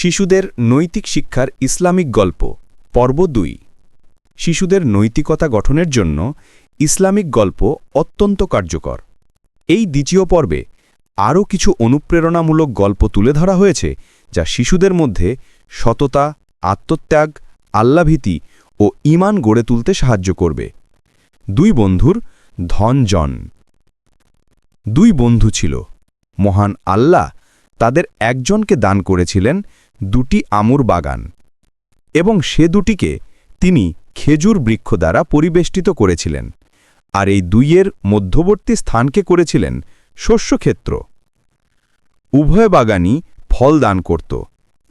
শিশুদের নৈতিক শিক্ষার ইসলামিক গল্প পর্ব ২ শিশুদের নৈতিকতা গঠনের জন্য ইসলামিক গল্প অত্যন্ত কার্যকর। এই দ্বিতীয় পর্বে আরও কিছু অনুপ্রেরণামূলক গল্প তুলে ধরা হয়েছে যা শিশুদের মধ্যে সততা, আত্মত্যাগ, আল্লাভীতি ও ঈমান গড়ে তুলতে সাহায্য করবে। দুই বন্ধুর ধনজন। দুই বন্ধু ছিল। মহান আল্লাহ তাদের একজনকে দান করেছিলেন ২টি আমুর বাগান এবং সে দুটিকে তিনি খেজুর বৃক্ষ দ্বারা পরিবেষ্টিত করেছিলেন, আর এই দুইয়ের মধ্যবর্তী স্থানকে করেছিলেন শস্যক্ষেত্র। উভয় বাগানই ফল দান করত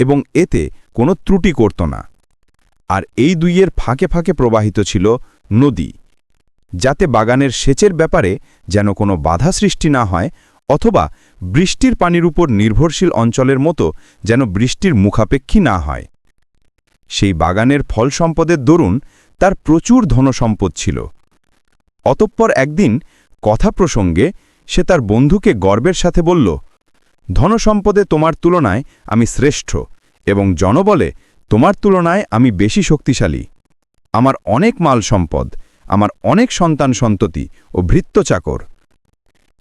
এবং এতে কোনো ত্রুটি করত না, আর এই দুইয়ের ফাঁকে ফাঁকে প্রবাহিত ছিল নদী, যাতে বাগানের সেচের ব্যাপারে যেন কোনো বাধা সৃষ্টি না হয়, অথবা বৃষ্টির পানির উপর নির্ভরশীল অঞ্চলের মতো যেন বৃষ্টির মুখাপেক্ষী না হয়। সেই বাগানের ফল সম্পদের দরুন তার প্রচুর ধনসম্পদ ছিল। অতঃপর একদিন কথা প্রসঙ্গে সে তার বন্ধুকে গর্বের সাথে বলল, ধনসম্পদে তোমার তুলনায় আমি শ্রেষ্ঠ এবং জনবলে তোমার তুলনায় আমি বেশি শক্তিশালী। আমার অনেক মাল সম্পদ, আমার অনেক সন্তান সন্ততি ও ভৃত্য চাকর।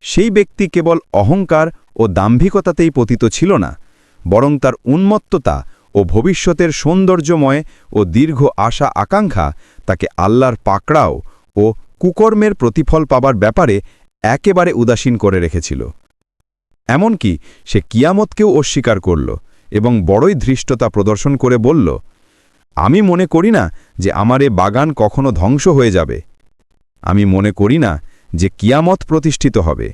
সেই ব্যক্তি কেবল অহংকার ও দাম্ভিকতাতেই পতিত ছিল না, বরং তার উন্মত্ততা ও ভবিষ্যতের সৌন্দর্যময় ও দীর্ঘ আশা আকাঙ্ক্ষা তাকে আল্লাহর পাকড়াও ও কুকর্মের প্রতিফল পাবার ব্যাপারে একেবারে উদাসীন করে রেখেছিল। এমনকি সে কিয়ামতকেও অস্বীকার করল এবং বড়ই ধৃষ্টতা প্রদর্শন করে বলল, আমি মনে করি না যে আমার এ বাগান কখনো ধ্বংস হয়ে যাবে। আমি মনে করি না যে কিয়ামত প্রতিষ্ঠিত হবে,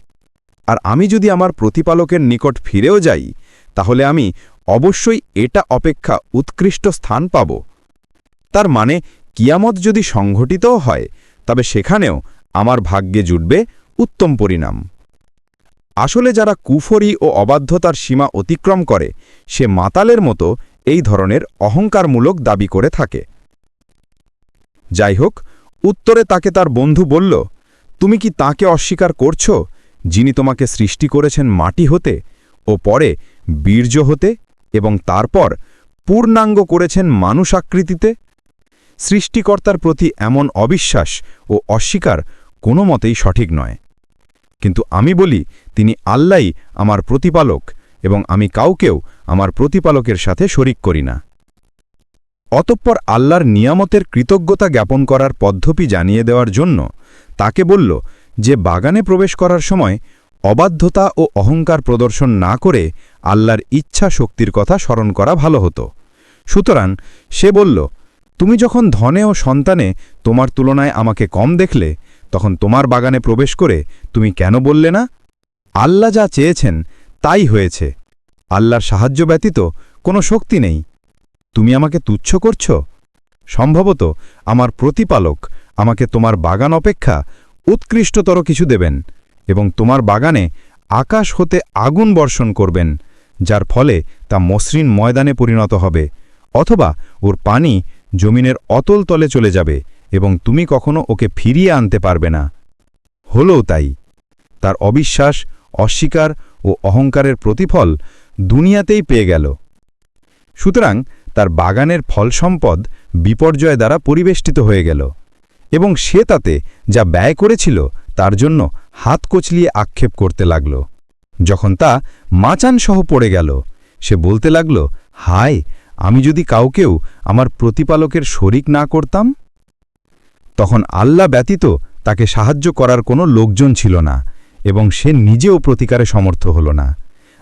আর আমি যদি আমার প্রতিপালকের নিকট ফিরেও যাই তাহলে আমি অবশ্যই এটা অপেক্ষা উৎকৃষ্ট স্থান পাব। তার মানে কিয়ামত যদি সংঘটিতও হয় তবে সেখানেও আমার ভাগ্যে জুটবে উত্তম পরিণাম। আসলে যারা কুফরি ও অবাধ্যতার সীমা অতিক্রম করে সে মাতালের মতো এই ধরনের অহংকারমূলক দাবি করে থাকে। যাই হোক, উত্তরে তাকে তার বন্ধু বলল, তুমি কি তাকে অস্বীকার করছ যিনি তোমাকে সৃষ্টি করেছেন মাটি হতে ও পরে বীর্য হতে এবং তারপর পূর্ণাঙ্গ করেছেন মানুষ আকৃতিতে? সৃষ্টিকর্তার প্রতি এমন অবিশ্বাস ও অস্বীকার কোনো মতেই সঠিক নয়। কিন্তু আমি বলি, তিনি আল্লাহই আমার প্রতিপালক এবং আমি কাউকেও আমার প্রতিপালকের সাথে শরিক করি না। অতঃপর আল্লাহর নিয়ামতের কৃতজ্ঞতা জ্ঞাপন করার পদ্ধতি জানিয়ে দেওয়ার জন্য তাকে বলল যে বাগানে প্রবেশ করার সময় অবাধ্যতা ও অহংকার প্রদর্শন না করে আল্লাহর ইচ্ছা শক্তির কথা স্মরণ করা ভালো হতো। সুতরাং সে বলল, তুমি যখন ধনে ও সন্তানে তোমার তুলনায় আমাকে কম দেখলে তখন তোমার বাগানে প্রবেশ করে তুমি কেন বললে না, আল্লাহ যা চেয়েছেন তাই হয়েছে, আল্লাহর সাহায্য ব্যতীত কোনো শক্তি নেই, তুমি আমাকে তুচ্ছ করছ? সম্ভবত আমার প্রতিপালক আমাকে তোমার বাগান অপেক্ষা উৎকৃষ্টতর কিছু দেবেন এবং তোমার বাগানে আকাশ হতে আগুন বর্ষণ করবেন, যার ফলে তা মসৃণ ময়দানে পরিণত হবে, অথবা ওর পানি জমিনের অতল তলে চলে যাবে এবং তুমি কখনো ওকে ফিরিয়ে আনতে পারবে না। হলোও তাই। তার অবিশ্বাস, অস্বীকার ও অহংকারের প্রতিফল দুনিয়াতেই পেয়ে গেল। সুতরাং তার বাগানের ফল সম্পদ বিপর্যয় দ্বারা পরিবেষ্টিত হয়ে গেল এবং সে তাতে যা ব্যয় করেছিল তার জন্য হাত কচলিয়ে আক্ষেপ করতে লাগল। যখন তা মাচানসহ পড়ে গেল সে বলতে লাগল, হায়, আমি যদি কাউকেও আমার প্রতিপালকের শরিক না করতাম। তখন আল্লাহ ব্যতীত তাকে সাহায্য করার কোনো লোকজন ছিল না এবং সে নিজেও প্রতিকারে সমর্থ হল না,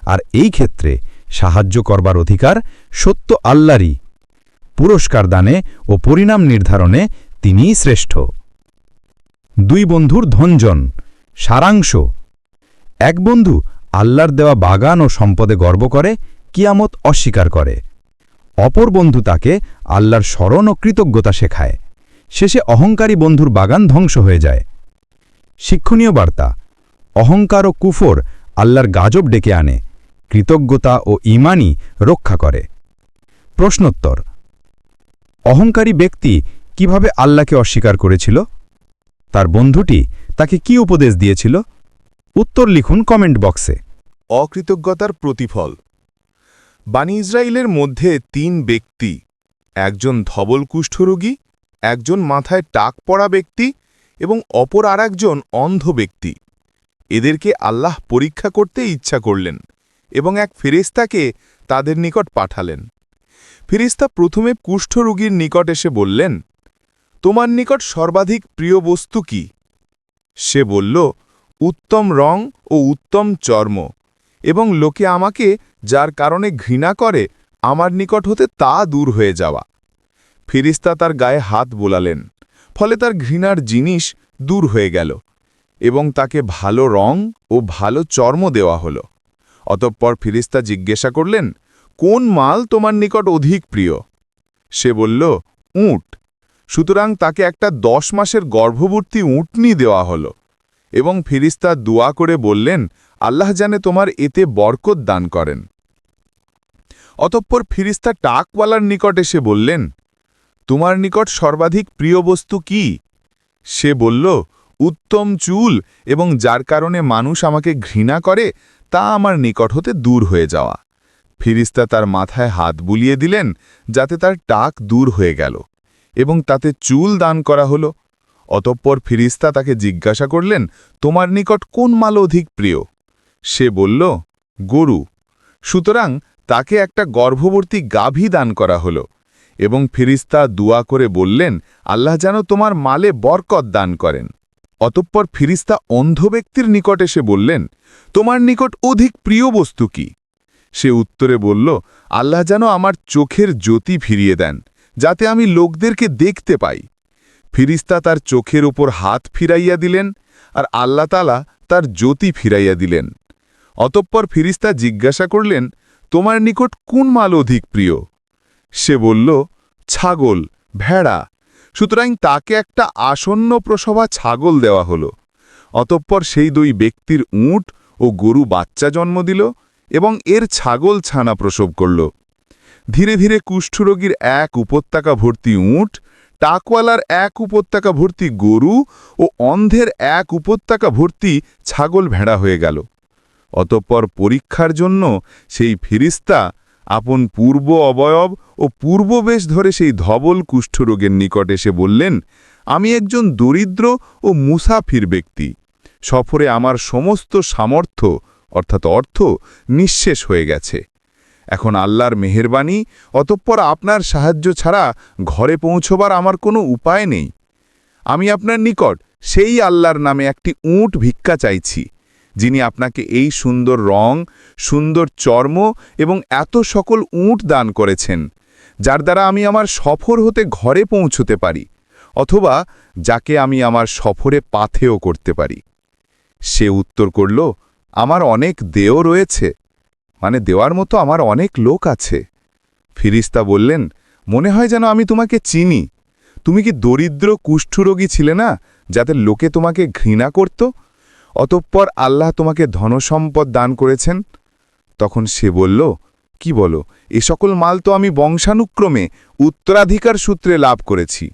আর এই ক্ষেত্রে সাহায্য করবার অধিকার সত্য আল্লাহরই। পুরস্কার দানে ও পরিণাম নির্ধারণে তিনিই শ্রেষ্ঠ। দুই বন্ধুর ধনজন। সারাংশ: এক বন্ধু আল্লাহর দেওয়া বাগান ও সম্পদে গর্ব করে, কিয়ামত অস্বীকার করে। অপর বন্ধু তাকে আল্লাহর স্মরণ ও কৃতজ্ঞতা শেখায়। শেষে অহংকারী বন্ধুর বাগান ধ্বংস হয়ে যায়। শিক্ষণীয় বার্তা: অহংকার ও কুফর আল্লাহর গাজব ডেকে আনে, কৃতজ্ঞতা ও ঈমানই রক্ষা করে। প্রশ্নোত্তর: অহংকারী ব্যক্তি কিভাবে আল্লাহকে অস্বীকার করেছিল? তার বন্ধুটি তাকে কি উপদেশ দিয়েছিল? উত্তর লিখুন কমেন্ট বক্সে। অকৃতজ্ঞতার প্রতিফল। বানি ইসরায়েলের মধ্যে ৩ ব্যক্তি, একজন ধবল কুষ্ঠরোগী, একজন মাথায় টাক পড়া ব্যক্তি এবং অপর আরেকজন অন্ধ ব্যক্তি। এদেরকে আল্লাহ পরীক্ষা করতে ইচ্ছা করলেন এবং এক ফেরেশতাকে তাদের নিকট পাঠালেন। ফেরেশতা প্রথমে কুষ্ঠরোগীর নিকট এসে বললেন, তোমার নিকট সর্বাধিক প্রিয় বস্তু কি? সে বলল, উত্তম রং ও উত্তম চর্ম, এবং লোকে আমাকে যার কারণে ঘৃণা করে আমার নিকট হতে তা দূর হয়ে যাওয়া। ফেরেশতা তার গায়ে হাত বোলালেন, ফলে তার ঘৃণার জিনিস দূর হয়ে গেল এবং তাকে ভালো রং ও ভালো চর্ম দেওয়া হল। অতঃপর ফেরেশতা জিজ্ঞাসা করলেন, কোন মাল তোমার নিকট অধিক প্রিয়? সে বলল, উট। সুতরাং তাকে একটা 10 মাসের গর্ভবতী উটনি দেওয়া হল এবং ফেরেশতা দোয়া করে বললেন, আল্লাহ জানে তোমার এতে বরকত দান করেন। অতঃপর ফেরেশতা টাকওয়ালার নিকট এসে বললেন, তোমার নিকট সর্বাধিক প্রিয় বস্তু কি? সে বলল, উত্তম চুল, এবং যার কারণে মানুষ আমাকে ঘৃণা করে তা আমার নিকট হতে দূর হয়ে যাওয়া। ফেরেশতা তার মাথায় হাত বুলিয়ে দিলেন যাতে তার টাক দূর হয়ে গেল এবং তাতে চুল দান করা হল। অতঃপর ফেরেশতা তাকে জিজ্ঞাসা করলেন, তোমার নিকট কোন মাল অধিক প্রিয়? সে বলল, গরু। সুতরাং তাকে একটা গর্ভবতী গাভী দান করা হল এবং ফেরেশতা দোয়া করে বললেন, আল্লাহ যেন তোমার মালে বরকত দান করেন। অতঃপর ফেরেশতা অন্ধ ব্যক্তির নিকট এসে বললেন, তোমার নিকট অধিক প্রিয় বস্তু কি? সে উত্তরে বলল, আল্লাহ যেন আমার চোখের জ্যোতি ফিরিয়ে দেন, যাতে আমি লোকদেরকে দেখতে পাই। ফেরেশতা তার চোখের উপর হাত ফিরাইয়া দিলেন, আর আল্লাহ তাআলা তার জ্যোতি ফিরাইয়া দিলেন। অতঃপর ফেরেশতা জিজ্ঞাসা করলেন, তোমার নিকট কোন মাল অধিক প্রিয়? সে বলল, ছাগল, ভেড়া। সুতরাং তাকে একটা আসন্ন প্রসবা ছাগল দেওয়া হল। অতঃপর সেই 2 ব্যক্তির উট ও গরু বাচ্চা জন্ম দিল এবং এর ছাগল ছানা প্রসব করল। ধীরে ধীরে কুষ্ঠরোগীর 1 উপত্যকা ভর্তি উট, টাকওয়ালার 1 উপত্যকা ভর্তি গরু ও অন্ধের 1 উপত্যকা ভর্তি ছাগল ভেড়া হয়ে গেল। অতঃপর পরীক্ষার জন্য সেই ফেরেশতা আপন পূর্ব অবয়ব ও পূর্ববেশ ধরে সেই ধবল কুষ্ঠরোগের নিকট এসে বললেন, আমি একজন দরিদ্র ও মুসাফির ব্যক্তি। সফরে আমার সমস্ত সামর্থ্য অর্থাৎ অর্থ নিঃশেষ হয়ে গেছে। এখন আল্লাহর মেহেরবানি, অতঃপর আপনার সাহায্য ছাড়া ঘরে পৌঁছবার আমার কোনো উপায় নেই। আমি আপনার নিকট সেই আল্লাহর নামে একটি উট ভিক্ষা চাইছি, যিনি আপনাকে এই সুন্দর রং, সুন্দর চর্ম এবং এত সকল উট দান করেছেন, যার দ্বারা আমি আমার সফর হতে ঘরে পৌঁছতে পারি, অথবা যাকে আমি আমার সফরে পাথেয় করতে পারি। সে উত্তর করল, আমার অনেক দেও রয়েছে, মানে দেওয়ার মতো আমার অনেক লোক আছে। ফেরেশতা বললেন, মনে হয় যেন আমি তোমাকে চিনি। তুমি কি দরিদ্র কুষ্ঠরোগী ছিলে না, যাতে লোকে তোমাকে ঘৃণা করত? অতঃপর আল্লাহ তোমাকে ধনসম্পদ দান করেছেন। তখন সে বলল, কি বলো, এ সকল মাল তো আমি বংশানুক্রমে উত্তরাধিকার সূত্রে লাভ করেছি।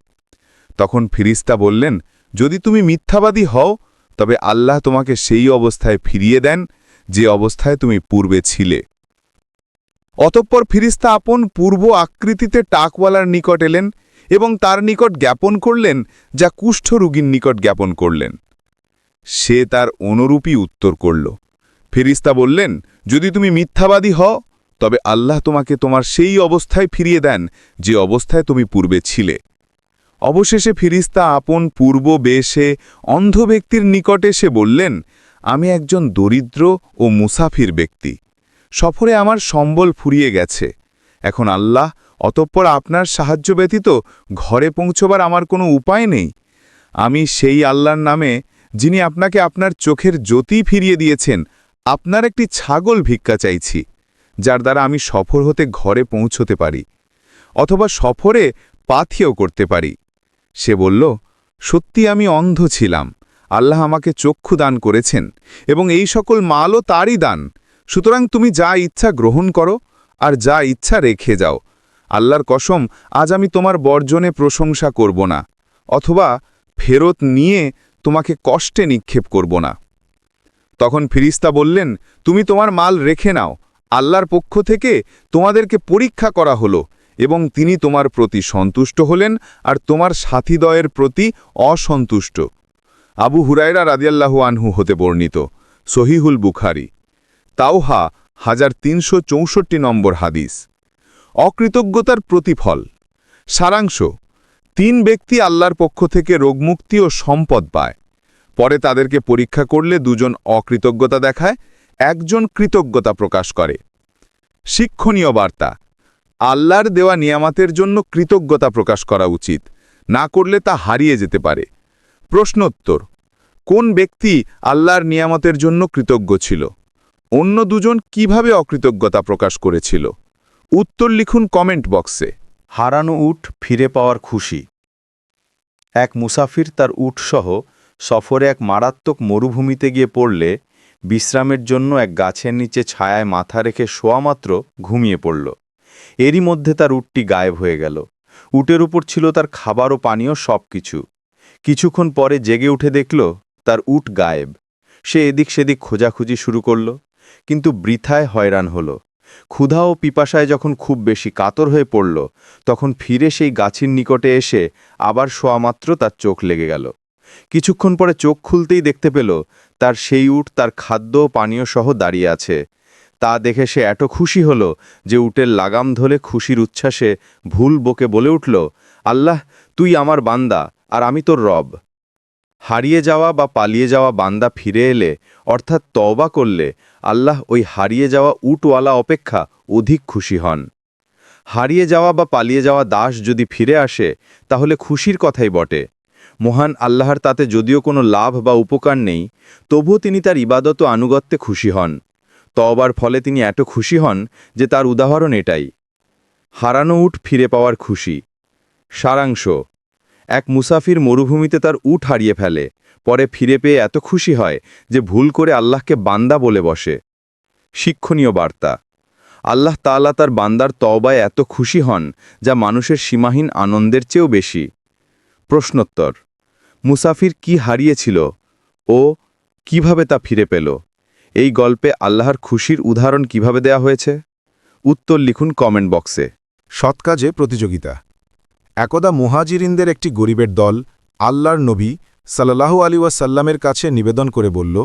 তখন ফেরেশতা বললেন, যদি তুমি মিথ্যাবাদী হও, তবে আল্লাহ তোমাকে সেই অবস্থায় ফিরিয়ে দেন যে অবস্থায় তুমি পূর্বে ছিলে। অতঃপর ফেরেশতা আপন পূর্ব আকৃতিতে টাকওয়ালার নিকট এলেন এবং তার নিকট জ্ঞাপন করলেন যা কুষ্ঠরোগীর নিকট জ্ঞাপন করলেন। সে তার অনুরূপী উত্তর করল। ফেরেশতা বললেন, যদি তুমি মিথ্যাবাদী হও, তবে আল্লাহ তোমাকে তোমার সেই অবস্থায় ফিরিয়ে দেন যে অবস্থায় তুমি পূর্বে ছিলে। অবশেষে ফেরেশতা আপন পূর্ব বেশে অন্ধ ব্যক্তির নিকটে এসে বললেন, আমি একজন দরিদ্র ও মুসাফির ব্যক্তি। সফরে আমার সম্বল ফুরিয়ে গেছে। এখন আল্লাহ, অতঃপর আপনার সাহায্য ব্যতীত ঘরে পৌঁছবার আমার কোনো উপায় নেই। আমি সেই আল্লাহর নামে, যিনি আপনাকে আপনার চোখের জ্যোতি ফিরিয়ে দিয়েছেন, আপনার একটি ছাগল ভিক্ষা চাইছি, যার দ্বারা আমি সফর হতে ঘরে পৌঁছতে পারি, অথবা সফরে পাথেয় করতে পারি। সে বলল, সত্যি আমি অন্ধ ছিলাম, আল্লাহ আমাকে চক্ষু দান করেছেন এবং এই সকল মালও তারই দান। সুতরাং তুমি যা ইচ্ছা গ্রহণ করো আর যা ইচ্ছা রেখে যাও। আল্লাহর কসম, আজ আমি তোমার বর্জনে প্রশংসা করব না, অথবা ফেরত নিয়ে তোমাকে কষ্টে নিক্ষেপ করব না। তখন ফেরেশতা বললেন, তুমি তোমার মাল রেখে নাও, আল্লাহর পক্ষ থেকে তোমাদেরকে পরীক্ষা করা হলো এবং তিনি তোমার প্রতি সন্তুষ্ট হলেন আর তোমার সাথীদ্বয়ের প্রতি অসন্তুষ্ট। আবু হুরায়রা রাদিয়াল্লাহু আনহু হতে বর্ণিত, সহিহুল বুখারী, তাওহা 1364 নম্বর হাদিস। অকৃতজ্ঞতার প্রতিফল। সারাংশ: 3 ব্যক্তি আল্লাহর পক্ষ থেকে রোগমুক্তি ও সম্পদ পায়। পরে তাদেরকে পরীক্ষা করলে 2 জন অকৃতজ্ঞতা দেখায়, 1 জন কৃতজ্ঞতা প্রকাশ করে। শিক্ষণীয় বার্তা: আল্লাহর দেওয়া নিয়ামতের জন্য কৃতজ্ঞতা প্রকাশ করা উচিত, না করলে তা হারিয়ে যেতে পারে। প্রশ্নোত্তর: কোন ব্যক্তি আল্লাহর নিয়ামতের জন্য কৃতজ্ঞ ছিল? অন্য 2 জন কিভাবে অকৃতজ্ঞতা প্রকাশ করেছিল? উত্তর লিখুন কমেন্ট বক্সে। হারানো উট ফিরে পাওয়ার খুশি। এক মুসাফির তার উটসহ সফরে এক মারাত্মক মরুভূমিতে গিয়ে পড়লে বিশ্রামের জন্য এক গাছের নিচে ছায়ায় মাথা রেখে শোয়ামাত্র ঘুমিয়ে পড়ল। এরই মধ্যে তার উটটি গায়েব হয়ে গেল। উটের উপর ছিল তার খাবার ও পানীয় সব কিছু। কিছুক্ষণ পরে জেগে উঠে দেখল তার উট গায়েব। সে এদিক সেদিক খোঁজাখুঁজি শুরু করল, কিন্তু বৃথায় হয়রান হল। ক্ষুধা ও পিপাসায় যখন খুব বেশি কাতর হয়ে পড়ল, তখন ফিরে সেই গাছের নিকটে এসে আবার শোয়ামাত্র তার চোখ লেগে গেল। কিছুক্ষণ পরে চোখ খুলতেই দেখতে পেল তার সেই উট তার খাদ্য ও পানীয় সহ দাঁড়িয়ে আছে। তা দেখে সে এত খুশি হল যে উটের লাগাম ধরে খুশির উচ্ছ্বাসে ভুল বকে বলে উঠল, আল্লাহ, তুই আমার বান্দা আর আমি তোর রব। হারিয়ে যাওয়া বা পালিয়ে যাওয়া বান্দা ফিরে এলে, অর্থাৎ তওবা করলে, আল্লাহ ওই হারিয়ে যাওয়া উটওয়ালা অপেক্ষা অধিক খুশি হন। হারিয়ে যাওয়া বা পালিয়ে যাওয়া দাস যদি ফিরে আসে, তাহলে খুশির কথাই বটে। মহান আল্লাহর তাতে যদিও কোনো লাভ বা উপকার নেই, তবুও তিনি তার ইবাদত ও আনুগত্যে খুশি হন। তওবার ফলে তিনি এত খুশি হন যে তার উদাহরণ এটাই। হারানো উট ফিরে পাওয়ার খুশি। সারাংশ: এক মুসাফির মরুভূমিতে তার উট হারিয়ে ফেলে, পরে ফিরে পেয়ে এত খুশি হয় যে ভুল করে আল্লাহকে বান্দা বলে বসে। শিক্ষণীয় বার্তা: আল্লাহ তাআলা তার বান্দার তওবায় এত খুশি হন যা মানুষের সীমাহীন আনন্দের চেয়েও বেশি। প্রশ্নোত্তর: মুসাফির কি হারিয়েছিল ও কিভাবে তা ফিরে পেল? এই গল্পে আল্লাহর খুশির উদাহরণ কিভাবে দেয়া হয়েছে? উত্তর লিখুন কমেন্ট বক্সে। সৎ কাজে প্রতিযোগিতা। একদা মুহাজিরিনদের একটি গরিবের দল আল্লাহর নবী সাল্লাল্লাহু আলাইহি ওয়াসাল্লামের কাছে নিবেদন করে বলল,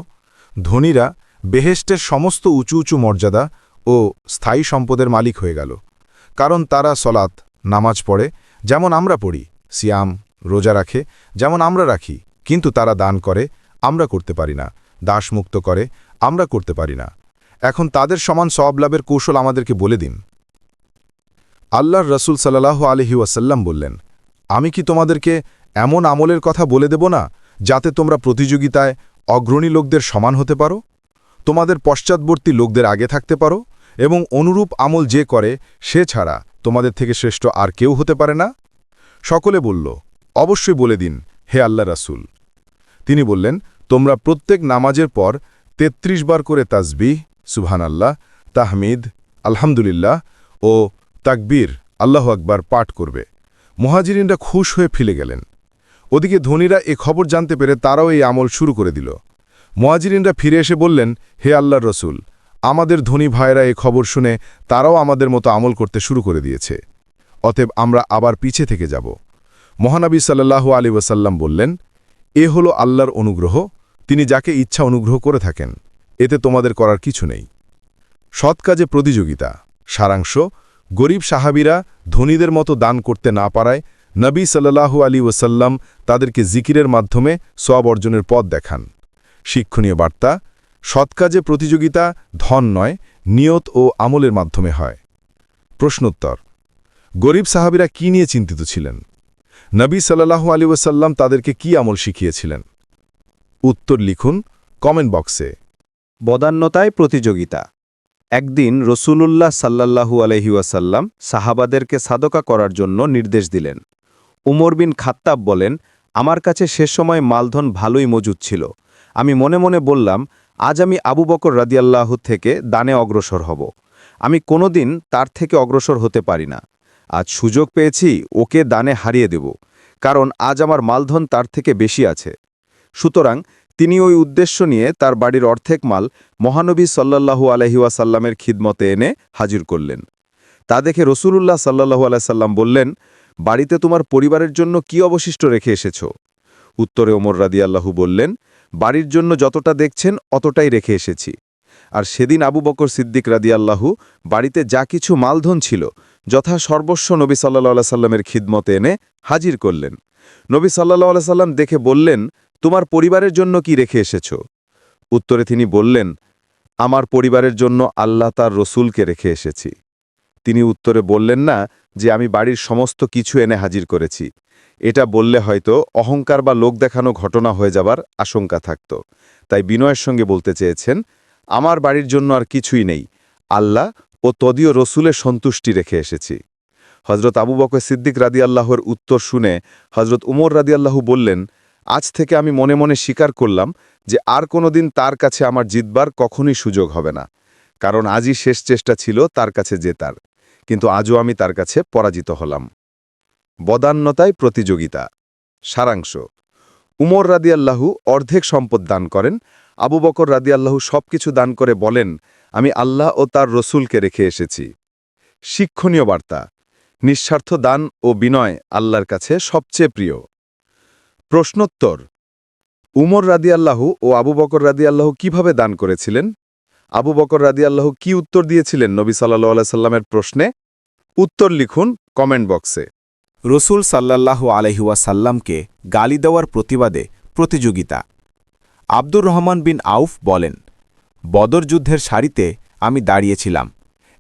ধনীরা বেহেশতের সমস্ত উঁচু উঁচু মর্যাদা ও স্থায়ী সম্পদের মালিক হয়ে গেল, কারণ তারা সলাত নামাজ পড়ে যেমন আমরা পড়ি, সিয়াম রোজা রাখে যেমন আমরা রাখি, কিন্তু তারা দান করে আমরা করতে পারি না, দাসমুক্ত করে আমরা করতে পারি না। এখন তাদের সমান সওয়াব লাভের কৌশল আমাদেরকে বলে দিন। আল্লাহর রসুল সাল্লাল্লাহু আলাইহি ওয়াসাল্লাম বললেন, আমি কি তোমাদেরকে এমন আমলের কথা বলে দেব না যাতে তোমরা প্রতিযোগিতায় অগ্রণী লোকদের সমান হতে পারো, তোমাদের পশ্চাৎবর্তী লোকদের আগে থাকতে পারো, এবং অনুরূপ আমল যে করে সে ছাড়া তোমাদের থেকে শ্রেষ্ঠ আর কেউ হতে পারে না? সকলে বলল, অবশ্যই বলে দিন হে আল্লাহ রাসূল। তিনি বললেন, তোমরা প্রত্যেক নামাজের পর ৩৩ বার করে তাসবিহ, সুবহানাল্লাহ, তাহমিদ, আলহামদুলিল্লাহ ও তাকবীর, আল্লাহু আকবার পাঠ করবে। মুহাজিরিনরা খুশ হয়ে ফিরে গেলেন। ওদিকে ধনীরা এ খবর জানতে পেরে তারাও এই আমল শুরু করে দিল। মুহাজিরিনরা ফিরে এসে বললেন, হে আল্লাহর রসূল, আমাদের ধনী ভাইরা এ খবর শুনে তারাও আমাদের মতো আমল করতে শুরু করে দিয়েছে, অতএব আমরা আবার পিছে থেকে যাব। মহানবী সাল্লাল্লাহু আলাইহি ওয়াসাল্লাম বললেন, এ হলো আল্লাহর অনুগ্রহ, তিনি যাকে ইচ্ছা অনুগ্রহ করে থাকেন, এতে তোমাদের করার কিছু নেই। সৎ কাজে প্রতিযোগিতা। সারাংশ: গরিব সাহাবীরা ধনীদের মতো দান করতে না পারায় নবী সাল্লাল্লাহু আলাইহি ওয়াসাল্লাম তাদেরকে জিকিরের মাধ্যমে সওয়াব অর্জনের পথ দেখান। শিক্ষণীয় বার্তা: সৎ কাজে প্রতিযোগিতা ধন নয়, নিয়ত ও আমলের মাধ্যমে হয়। প্রশ্নোত্তর: গরিব সাহাবীরা কি নিয়ে চিন্তিত ছিলেন? নবী সাল্লাল্লাহু আলাইহি ওয়াসাল্লাম তাদেরকে কি আমল শিখিয়েছিলেন? উত্তর লিখুন কমেন্ট বক্সে। বদান্যতায় প্রতিযোগিতা। একদিন রসূলুল্লাহ সাল্লাল্লাহু আলাইহি ওয়াসাল্লাম সাহাবাদেরকে সাদকা করার জন্য নির্দেশ দিলেন। উমর বিন খাত্তাব বলেন, আমার কাছে সে সময় মালধন ভালোই মজুদ ছিল। আমি মনে মনে বললাম, আজ আমি আবু বকর রাদিয়াল্লাহু থেকে দানে অগ্রসর হব। আমি কোনোদিন তার থেকে অগ্রসর হতে পারি না। আজ সুযোগ পেয়েছি ওকে দানে হারিয়ে দেব, কারণ আজ আমার মালধন তার থেকে বেশি আছে। সুতরাং তিনি ওই উদ্দেশ্য নিয়ে তার বাড়ির অর্ধেক মাল মহানবী সাল্লাল্লাহু আলাইহি ওয়াসাল্লামের খিদমতে এনে হাজির করলেন। তা দেখে রসুলুল্লাহ সাল্লাল্লাহু আলাইহি সাল্লাম বললেন, বাড়িতে তোমার পরিবারের জন্য কি অবশিষ্ট রেখে এসেছ? উত্তরে ওমর রাদিয়াল্লাহু বললেন, বাড়ির জন্য যতটা দেখছেন অতটাই রেখে এসেছি। আর সেদিন আবু বকর সিদ্দিক রাদিয়াল্লাহু বাড়িতে যা কিছু মালধন ছিল যথা সর্বস্ব নবী সাল্লাল্লাহু আলাইহি সাল্লামের খিদমতে এনে হাজির করলেন। নবী সাল্লাল্লাহু আলাইহি সাল্লাম দেখে বললেন, তোমার পরিবারের জন্য কি রেখে এসেছ? উত্তরে তিনি বললেন, আমার পরিবারের জন্য আল্লাহ তার রসুলকে রেখে এসেছি। তিনি উত্তরে বললেন না যে আমি বাড়ির সমস্ত কিছু এনে হাজির করেছি। এটা বললে হয়তো অহংকার বা লোক দেখানো ঘটনা হয়ে যাবার আশঙ্কা থাকত। তাই বিনয়ের সঙ্গে বলতে চেয়েছেন, আমার বাড়ির জন্য আর কিছুই নেই, আল্লাহ ও তদীয় রসুলের সন্তুষ্টি রেখে এসেছি। হজরত আবু বকর সিদ্দিক রাদিয়াল্লাহুর উত্তর শুনে হজরত উমর রাদিয়াল্লাহু বললেন, আজ থেকে আমি মনে মনে স্বীকার করলাম যে আর কোনোদিন তার কাছে আমার জিতবার কখনই সুযোগ হবে না, কারণ আজই শেষ চেষ্টা ছিল তার কাছে জেতার, কিন্তু আজও আমি তার কাছে পরাজিত হলাম। বদান্যতায় প্রতিযোগিতা। সারাংশ: উমর রাদিয়াল্লাহু অর্ধেক সম্পদ দান করেন, আবু বকর রাদিয়াল্লাহু সবকিছু দান করে বলেন, আমি আল্লাহ ও তার রসুলকে রেখে এসেছি। শিক্ষণীয় বার্তা: নিঃস্বার্থ দান ও বিনয় আল্লাহর কাছে সবচেয়ে প্রিয়। প্রশ্নোত্তর: উমর রাদিয়াল্লাহু ও আবু বকর রাদিয়াল্লাহু কিভাবে দান করেছিলেন? আবু বকর রাদিয়াল্লাহু কি উত্তর দিয়েছিলেন নবী সাল্লাল্লাহু আলাইহি সাল্লামের প্রশ্নে? উত্তর লিখুন কমেন্ট বক্সে। রসুল সাল্লাল্লাহু আলাইহি ওয়াসাল্লামকে গালি দেওয়ার প্রতিবাদে প্রতিযোগিতা। আব্দুর রহমান বিন আউফ বলেন, বদর যুদ্ধের সারিতে আমি দাঁড়িয়েছিলাম।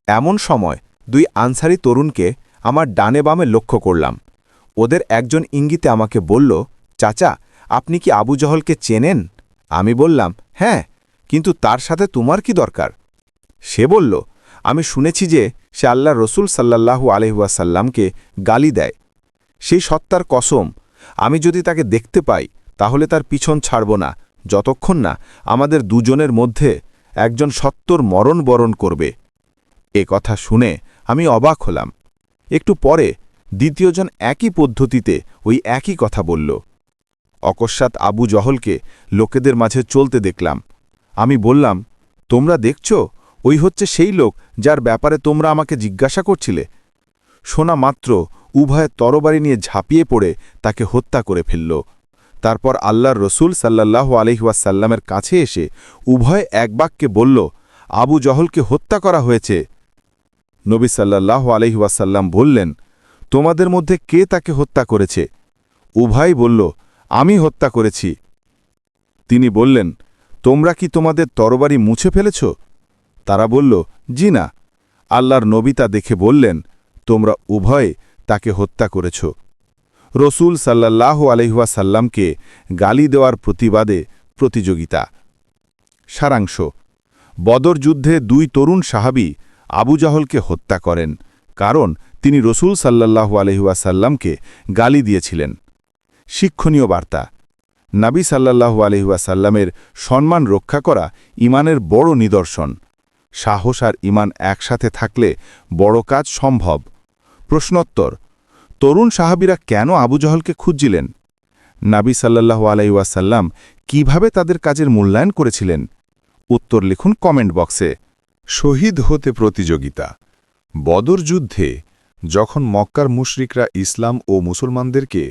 এমন সময় দুই আনসারী তরুণকে আমার ডানে বামে লক্ষ্য করলাম। ওদের একজন ইঙ্গিতে আমাকে বলল, চাচা, আপনি কি আবু জহলকে চেনেন? আমি বললাম, হ্যাঁ, কিন্তু তার সাথে তোমার কি দরকার? সে বলল, আমি শুনেছি যে সে আল্লাহর রসুল সাল্লাল্লাহু আলাইহি ওয়াসাল্লামকে গালি দেয়। সেই সত্তার কসম, আমি যদি তাকে দেখতে পাই তাহলে তার পিছন ছাড়ব না যতক্ষণ না আমাদের দুজনের মধ্যে একজন সত্তর মরণ বরণ করবে। এ কথা শুনে আমি অবাক হলাম। একটু পরে দ্বিতীয়জন একই পদ্ধতিতে ওই একই কথা বলল। অকস্মাৎ আবু জহলকে লোকেদের মাঝে চলতে দেখলাম। আমি বললাম, তোমরা দেখছ, ওই হচ্ছে সেই লোক যার ব্যাপারে তোমরা আমাকে জিজ্ঞাসা করছিলে। শোনা মাত্র উভয়ে তরবারি নিয়ে ঝাঁপিয়ে পড়ে তাকে হত্যা করে ফেলল। তারপর আল্লাহর রসুল সাল্লাল্লাহু আলাইহি ওয়াসাল্লামের কাছে এসে উভয় এক বাক্যে বলল, আবু জহলকে হত্যা করা হয়েছে। নবী সাল্লাল্লাহু আলাইহি ওয়াসাল্লাম বললেন, তোমাদের মধ্যে কে তাকে হত্যা করেছে? উভয় বলল, আমি হত্যা করেছি। তিনি বললেন, তোমরা কি তোমাদের তরবারি মুছে ফেলেছ? তারা বলল, জি না। আল্লাহর নবী তা দেখে বললেন, তোমরা উভয়ে তাকে হত্যা করেছ। রসুল সাল্লাল্লাহু আলাইহি ওয়াসাল্লামকে গালি দেওয়ার প্রতিবাদে প্রতিযোগিতা। সারাংশ: বদর যুদ্ধে দুই তরুণ সাহাবী আবু জহলকে হত্যা করেন, কারণ তিনি রসুল সাল্লাল্লাহু আলাইহি ওয়াসাল্লামকে গালি দিয়েছিলেন। শিক্ষণীয় বার্তা: নবী সাল্লাল্লাহু আলাইহি ওয়াসাল্লামের সম্মান রক্ষা করা ঈমানের বড় নিদর্শন। সাহস আর ঈমান একসাথে থাকলে বড় কাজ সম্ভব। প্রশ্নোত্তর: তরুণ সাহাবীরা কেন আবু জহলকে খুঁজছিলেন? নবী সাল্লাল্লাহু আলাইহি ওয়াসাল্লাম কিভাবে তাদের কাজের মূল্যায়ন করেছিলেন? উত্তর লিখুন কমেন্ট বক্সে। শহীদ হতে প্রতিযোগিতা। বদর যুদ্ধে যখন মক্কার মুশরিকরা ইসলাম ও মুসলমানদেরকে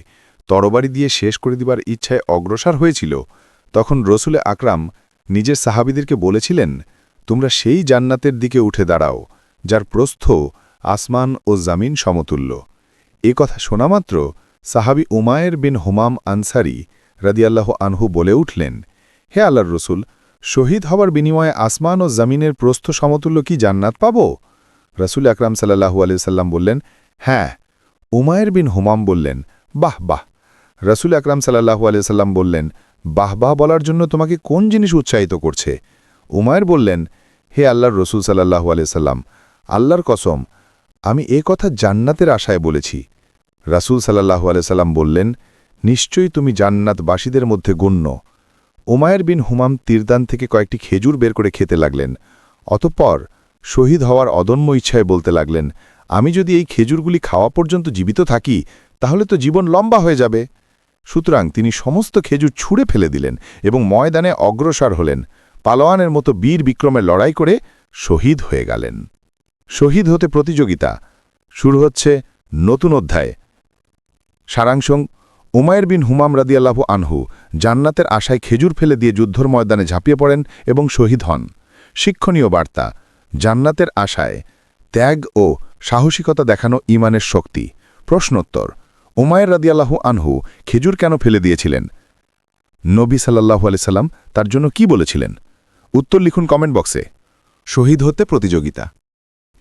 তরবারি দিয়ে শেষ করে দিবার ইচ্ছায় অগ্রসর হয়েছিল, তখন রসুলে আকরাম নিজের সাহাবীদেরকে বলেছিলেন, তোমরা সেই জান্নাতের দিকে উঠে দাঁড়াও যার প্রস্থ আসমান ও জামিন সমতুল্য। এ কথা শোনামাত্র সাহাবী উমায়ের বিন হুমাম আনসারী রাদিয়াল্লাহু আনহু বলে উঠলেন, হে আল্লাহর রসুল, শহীদ হবার বিনিময়ে আসমান ও জামিনের প্রস্থ সমতুল্য কি জান্নাত পাব? রসুল আকরাম সাল্লাল্লাহু আলাইহি সাল্লাম বললেন, হ্যাঁ। উমায়ের বিন হুমাম বললেন, বাহ বাহ। রসুল আকরাম সাল্লাল্লাহু আলাইহি সাল্লাম বললেন, বাহ বাহ বলার জন্য তোমাকে কোন জিনিস উৎসাহিত করছে? উমায়ের বললেন, হে আল্লাহর রসুল সাল্লাল্লাহু আলাইহি সাল্লাম, আল্লাহর কসম, আমি এ কথা জান্নাতের আশায় বলেছি। রাসূল সাল্লাল্লাহু আলাইহি সাল্লাম বললেন, নিশ্চয়ই তুমি জান্নাতবাসীদের মধ্যে গণ্য। উমায়ের বিন হুমাম তীরদান থেকে কয়েকটি খেজুর বের করে খেতে লাগলেন। অতঃপর শহীদ হওয়ার অদম্য ইচ্ছায় বলতে লাগলেন, আমি যদি এই খেজুরগুলি খাওয়া পর্যন্ত জীবিত থাকি তাহলে তো জীবন লম্বা হয়ে যাবে। সুতরাং তিনি সমস্ত খেজুর ছুঁড়ে ফেলে দিলেন এবং ময়দানে অগ্রসর হলেন, পালোয়ানের মতো বীর বিক্রমে লড়াই করে শহীদ হয়ে গেলেন। শহীদ হতে প্রতিযোগিতা শুরু হচ্ছে নতুন অধ্যায়ে। সারাংশ: উমায়ের বিন হুমাম রাদিয়াল্লাহু আনহু জান্নাতের আশায় খেজুর ফেলে দিয়ে যুদ্ধর ময়দানে ঝাঁপিয়ে পড়েন এবং শহীদ হন। শিক্ষণীয় বার্তা: জান্নাতের আশায় ত্যাগ ও সাহসিকতা দেখানো ঈমানের শক্তি। প্রশ্নোত্তর: উমায়ের রাদিয়াল্লাহু আনহু খেজুর কেন ফেলে দিয়েছিলেন? নবী সাল্লাল্লাহু আলাইহি সাল্লাম তার জন্য কি বলেছিলেন? উত্তর লিখুন কমেন্ট বক্সে। শহীদ হতে প্রতিযোগিতা।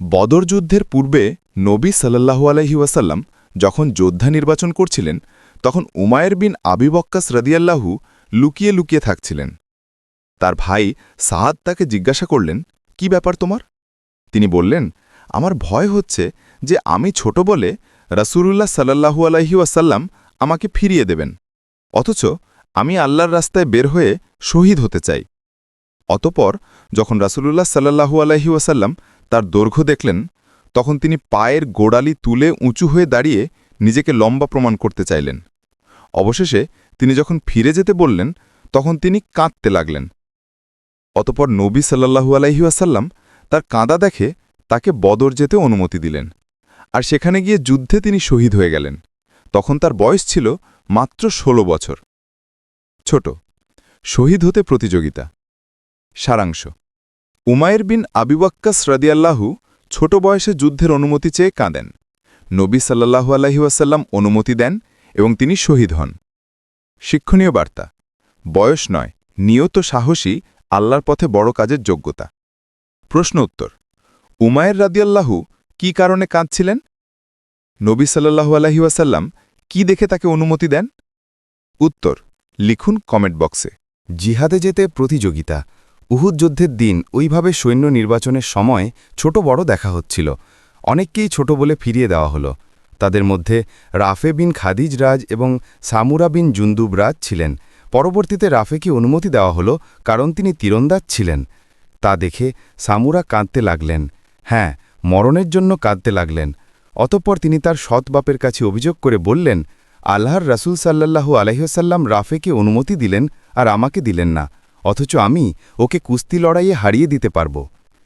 বদর যুদ্ধের পূর্বে নবী সাল্লাল্লাহু আলাইহি ওয়াসাল্লাম যখন যোদ্ধা নির্বাচন করছিলেন, তখন উমায়ের বিন আবি ওয়াক্কাস রাদিয়াল্লাহু লুকিয়ে লুকিয়ে থাকছিলেন। তার ভাই সাআদ তাকে জিজ্ঞাসা করলেন, কি ব্যাপার তোমার? তিনি বললেন, আমার ভয় হচ্ছে যে আমি ছোট বলে রাসূলুল্লাহ সাল্লাল্লাহু আলাইহি ওয়াসাল্লাম আমাকে ফিরিয়ে দেবেন, অথচ আমি আল্লাহর রাস্তায় বের হয়ে শহীদ হতে চাই। অতঃপর যখন রাসূলুল্লাহ সাল্লাল্লাহু আলাইহি ওয়াসাল্লাম তার দৈর্ঘ্য দেখলেন, তখন তিনি পায়ের গোড়ালি তুলে উঁচু হয়ে দাঁড়িয়ে নিজেকে লম্বা প্রমাণ করতে চাইলেন। অবশেষে তিনি যখন ফিরে যেতে বললেন, তখন তিনি কাঁদতে লাগলেন। অতঃপর নবী সাল্লাল্লাহু আলাইহি ওয়াসাল্লাম তার কাঁদা দেখে তাকে বদর যেতে অনুমতি দিলেন, আর সেখানে গিয়ে যুদ্ধে তিনি শহীদ হয়ে গেলেন। তখন তার বয়স ছিল মাত্র ১৬ বছর। ছোট শহীদ হতে প্রতিযোগিতা। সারাংশ: উমায়ের বিন আবি ওয়াক্কাস রাদিয়াল্লাহু ছোট বয়সে যুদ্ধের অনুমতি চেয়ে কাঁদেন। নবী সাল্লাল্লাহু আলাইহি ওয়াসাল্লাম অনুমতি দেন এবং তিনি শহীদ হন। শিক্ষণীয় বার্তা: বয়স নয়, নিয়ত সাহসী আল্লাহর পথে বড় কাজের যোগ্যতা। প্রশ্ন উত্তর: উমায়ের রাদিয়াল্লাহু কি কারণে কাঁদছিলেন? নবী সাল্লাল্লাহু আলাইহি ওয়াসাল্লাম কি দেখে তাকে অনুমতি দেন? উত্তর লিখুন কমেন্ট বক্সে। জিহাদে যেতে প্রতিযোগিতা। উহুদ যুদ্ধের দিন ওইভাবে সৈন্য নির্বাচনের সময় ছোট বড় দেখা হচ্ছিল। অনেককেই ছোট বলে ফিরিয়ে দেওয়া হলো। তাদের মধ্যে রাফে বিন খাদিজ রাজ এবং সামুরা বিন জুন্দুব রাজ ছিলেন। পরবর্তীতে রাফেকে অনুমতি দেওয়া হলো কারণ তিনি তীরন্দাজ ছিলেন। তা দেখে সামুরা কাঁদতে লাগলেন। হ্যাঁ, মরণের জন্য কাঁদতে লাগলেন। অতঃপর তিনি তার সৎ বাপের কাছে অভিযোগ করে বললেন, আল্লাহর রাসূল সাল্লাল্লাহু আলাইহি ওয়াসাল্লাম রাফেকে অনুমতি দিলেন আর আমাকে দিলেন না, অথচ আমি ওকে কুস্তি লড়াইয়ে হারিয়ে দিতে পারব।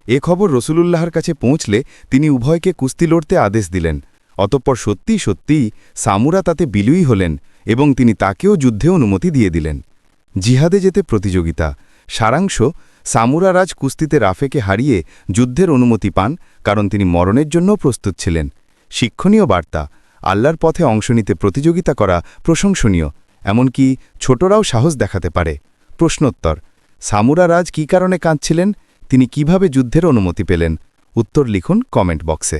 এ খবর রসূলুল্লাহর কাছে পৌঁছলে তিনি উভয়কে কুস্তি লড়তে আদেশ দিলেন। অতঃপর সত্যি সত্যিই সামুরা তাতে বিলুই হলেন এবং তিনি তাকেও যুদ্ধে অনুমতি দিয়ে দিলেন। জিহাদে যেতে প্রতিযোগিতা। সারাংশ: সামুরা রাজ কুস্তিতে রাফেকে হারিয়ে যুদ্ধের অনুমতি পান কারণ তিনি মরণের জন্য প্রস্তুত ছিলেন। শিক্ষণীয় বার্তা: আল্লাহর পথে অংশ নিতে প্রতিযোগিতা করা প্রশংসনীয়, এমনকি ছোটরাও সাহস দেখাতে পারে। প্রশ্নোত্তর: সামুরা রাজ কি কারণে কাঁদছিলেন? তিনি কিভাবে যুদ্ধের অনুমতি পেলেন? উত্তর লিখুন কমেন্ট বক্সে।